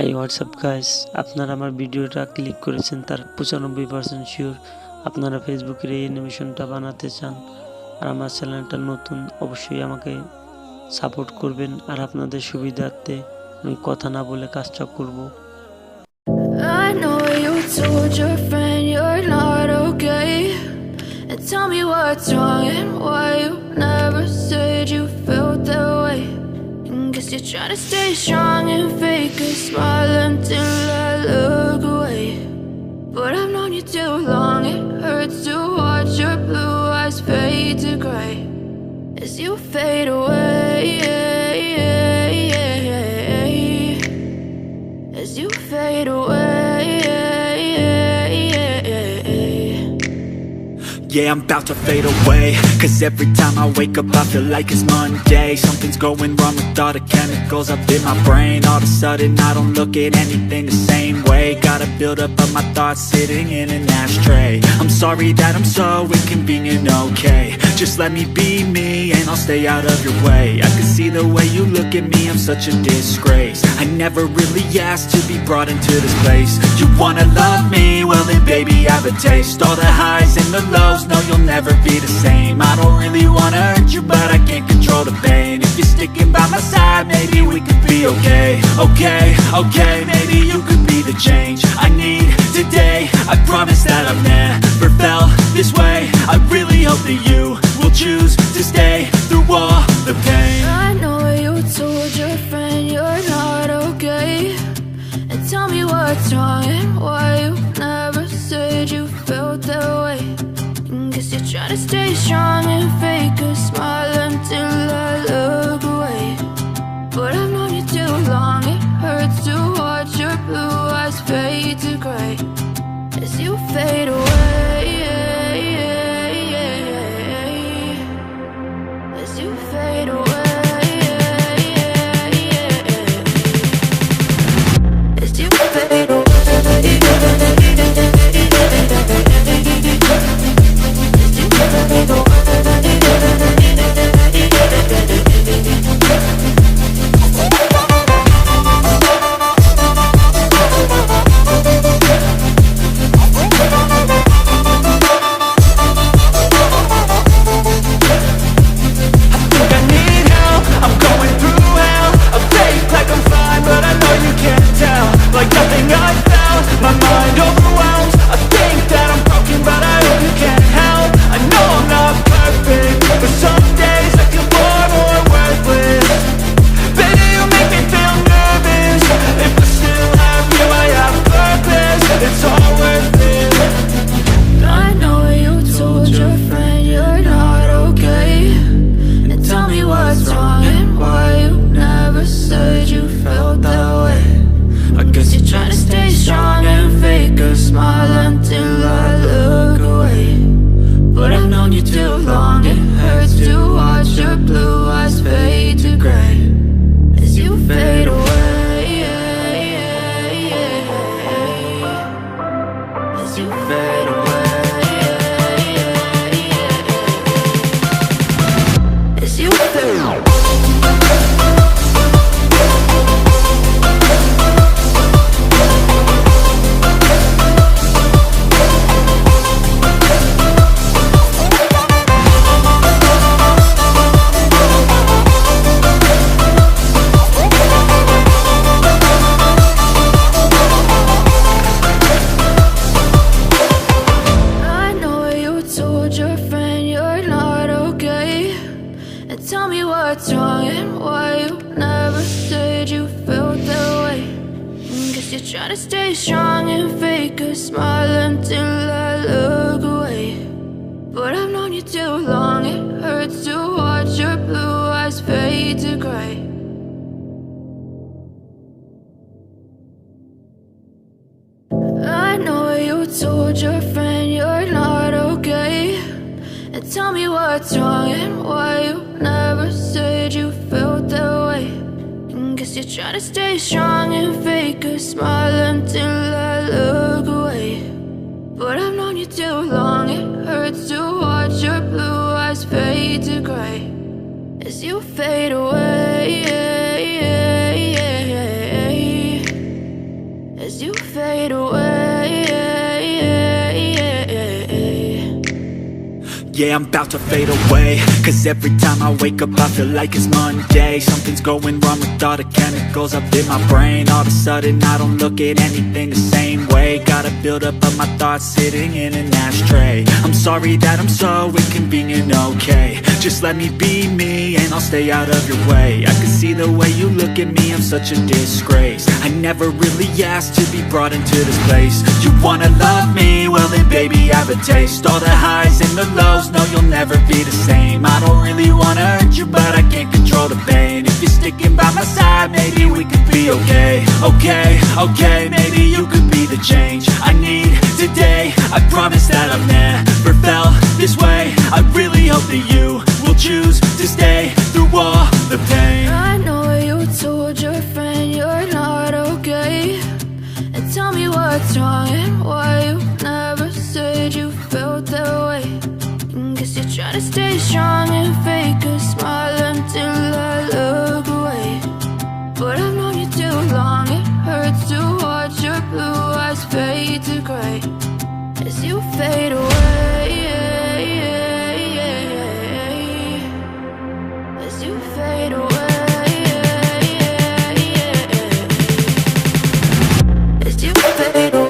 High WhatsApp guys, আপনারা আমার ভিডিওটা ক্লিক করেছেন তার 95% শিওর আপনারা ফেসবুকের এই অ্যানিমেশনটা বানাতে চান। আর আমার চ্যানেলটা নতুন, অবশ্যই আমাকে সাপোর্ট করবেন। আর আপনাদের সুবিধার্থে আমি কথা না বলে কাজটা করব। I know you told your friend you're not okay, and tell me what's wrong and why you never said you felt that way. Guess you're trying to stay strong and fake a smile until I look away. But I've known you too long, it hurts to watch your blue eyes fade to gray as you fade away, as you fade away. Yeah, I'm about to fade away, cause every time I wake up I feel like it's Monday. Something's going wrong with all the chemicals up in my brain. All of a sudden I don't look at anything the same way. Got a build up of my thoughts sitting in an ashtray. I'm sorry that I'm so inconvenient, okay. Just let me be me and I'll stay out of your way. I can see the way you look at me, I'm such a disgrace. I never really asked to be brought into this place. You wanna love me? Well then baby I have a taste. All the highs and the lows, no you'll never be the same. I don't really wanna hurt you but I can't control the pain. If you're sticking by my side maybe we could be okay. Okay, maybe you could be the change I need today. I promise that I've never felt this way. I really hope that you will choose to stay through all the pain. I know you told your friend you're not okay, and tell me what's wrong and why you never said you felt that way. Guess you're trying to stay strong and fake a smile until I look away. But I've known you too long, it hurts to watch your blue eyes fade to gray as you fade away, as you fade away, as you fade away. Like nothing I felt, my mind overwhelms. I think that I'm broken but I hope you can't help. I know I'm not perfect, but some days I feel far more worthless. Baby, you make me feel nervous. If I still have you, I have purpose. It's all worth it. I know you told your friend you're not okay, and tell me what's wrong and why you never said you felt that way. I guess you're trying to stay strong and fake a smile until I look away. But I've known you too long, it hurts to watch your blue eyes fade to gray as you fade away, as you fade away, as you fade away. Tell me what's wrong and why you never said you felt that way. Guess you're trying to stay strong and fake a smile until I look away. But I've known you too long, it hurts to watch your blue eyes fade to gray. I know you told your friend you're not okay, and tell me what's wrong and why you never said you felt that way. Guess you're trying to stay strong and fake a smile until I look away. But I've known you too long, it hurts to watch your blue eyes fade to gray as you fade away, fade away. Yeah, I'm about to fade away, cause every time I wake up I feel like it's Monday. Something's going wrong with all the chemicals up in my brain. All of a sudden I don't look at anything the same way. Gotta build up of my thoughts sitting in an ashtray. I'm sorry that I'm so inconvenient, okay. Just let me be me and I'll stay out of your way. I can see the way you look at me, I'm such a disgrace. I never really asked to be brought into this place. You wanna love me? Well then baby have a taste. All the highs and the lows, no, you'll never be the same. I don't really wanna hurt you, but I can't control the pain. If you're sticking by my side, maybe we could be okay. Okay, maybe you could be the change I need today. I promise that I've never felt this way. I really hope that you will choose to stay through all the pain. I know you told your friend you're not okay, and tell me what's wrong and why you never said you felt that way. Guess you're trying to stay strong and fake a smile until I look away. But I've known you too long, it hurts to watch your blue eyes fade to gray as you fade away. As you fade away. As you fade away.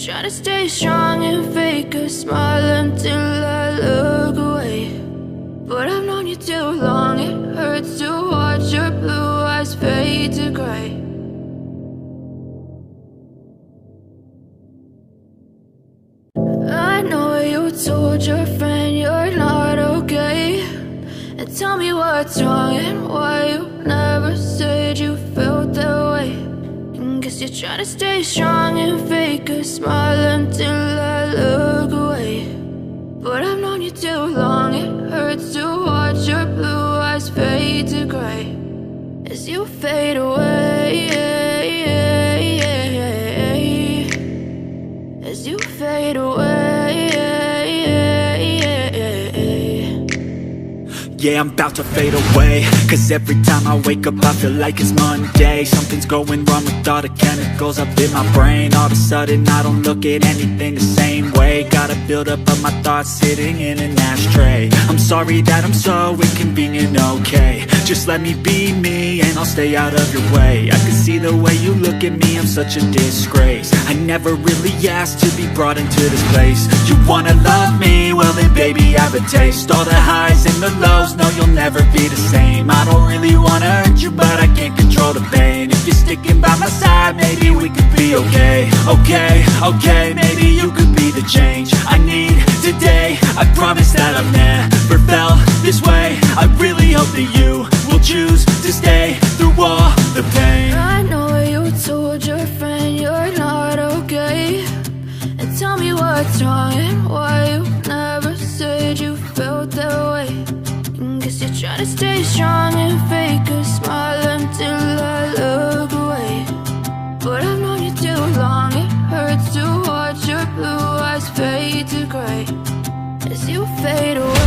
Try to stay strong and fake a smile until I look away. But I've known you too long, it hurts to watch your blue eyes fade to gray. I know you told your friend you're not okay, and tell me what's wrong and why you never said you felt that way. Guess you're trying to stay strong and fake a smile until I look away. But I've known you too long, it hurts to watch your blue eyes fade to gray as you fade away. As you fade away. Yeah, I'm about to fade away, cause every time I wake up I feel like it's Monday. Something's going wrong with all the chemicals up in my brain. All of a sudden I don't look at anything the same way. Gotta build up of my thoughts sitting in an ashtray. I'm sorry that I'm so inconvenient, okay. Just let me be me and I'll stay out of your way. I can see the way you look at me, I'm such a disgrace. I never really asked to be brought into this place. You wanna love me? Well then baby, have a taste. All the highs and the lows, no you'll never be the same. I don't really wanna hurt you, but I can't control the pain. If you're sticking by my side, maybe we could be okay. Okay, maybe you could be the change I need today. I promise that I've never felt this way. I really hope that you will choose to stay through all the pain. I know you told your friend you're not okay, and tell me what's wrong and why you never said you felt that way. Guess you're trying to stay strong and fake a smile until I look away. But I've known you too long, it hurts to watch your blue eyes fade to gray as you fade away.